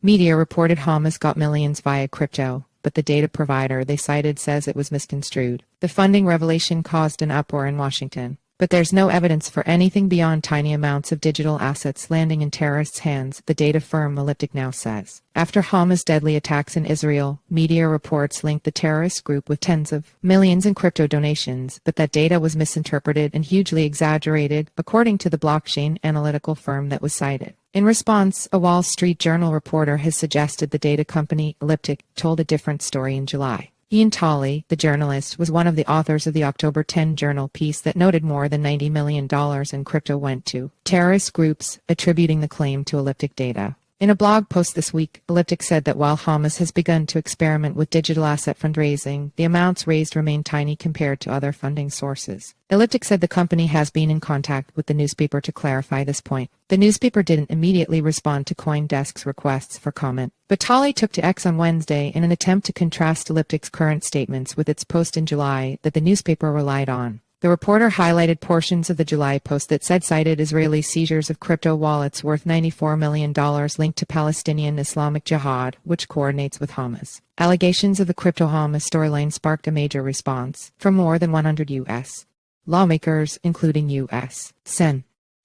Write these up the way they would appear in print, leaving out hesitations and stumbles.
Media reported Hamas got millions via crypto, but the data provider they cited says it was misconstrued. The funding revelation caused an uproar in Washington, but there's no evidence for anything beyond tiny amounts of digital assets landing in terrorists' hands, the data firm Elliptic now says. After Hamas' deadly attacks in Israel, media reports linked the terrorist group with tens of millions in crypto donations, but that data was misinterpreted and hugely exaggerated, according to the blockchain analytical firm that was cited. In response, a Wall Street Journal reporter has suggested the data company Elliptic told a different story in July. Talley, the journalist, was one of the authors of the October 10 Journal piece that noted more than $90 million in crypto went to terrorist groups, attributing the claim to Elliptic data. In a blog post this week, Elliptic said that while Hamas has begun to experiment with digital asset fundraising, the amounts raised remain tiny compared to other funding sources. Elliptic said the company has been in contact with the newspaper to clarify this point. The newspaper didn't immediately respond to CoinDesk's requests for comment, but Talley took to X on Wednesday in an attempt to contrast Elliptic's current statements with its post in July that the newspaper relied on. The reporter highlighted portions of the July post that said cited Israeli seizures of crypto wallets worth $94 million linked to Palestinian Islamic Jihad, which coordinates with Hamas. Allegations of the crypto Hamas storyline sparked a major response from more than 100 U.S. lawmakers, including U.S. Sen.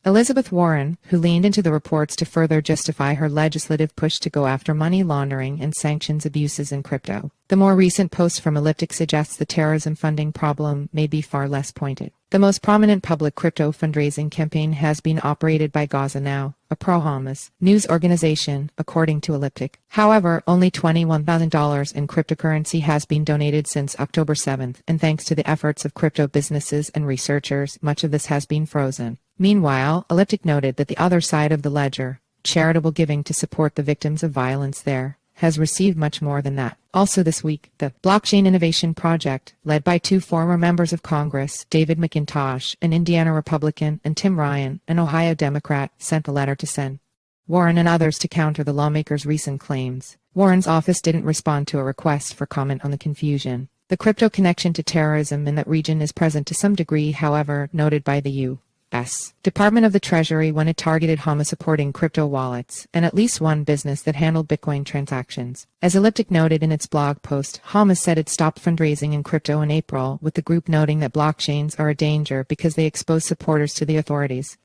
Elizabeth Warren, who leaned into the reports to further justify her legislative push to go after money laundering and sanctions abuses in crypto. The more recent post from Elliptic suggests the terrorism funding problem may be far less pointed. The most prominent public crypto fundraising campaign has been operated by Gaza Now, a pro-Hamas news organization, according to Elliptic. However, only $21,000 in cryptocurrency has been donated since October 7th, and thanks to the efforts of crypto businesses and researchers, much of this has been frozen. Meanwhile, Elliptic noted that the other side of the ledger, charitable giving to support the victims of violence there, has received much more than that. Also this week, the Blockchain Innovation Project, led by two former members of Congress, David McIntosh, an Indiana Republican, and Tim Ryan, an Ohio Democrat, sent a letter to Sen. Warren and others to counter the lawmakers' recent claims. Warren's office didn't respond to a request for comment on the confusion. The crypto connection to terrorism in that region is present to some degree, however, noted by the U.S. Department of the Treasury when it targeted Hamas supporting crypto wallets, and at least one business that handled Bitcoin transactions. As Elliptic noted in its blog post, Hamas said it stopped fundraising in crypto in April, with the group noting that blockchains are a danger because they expose supporters to the authorities.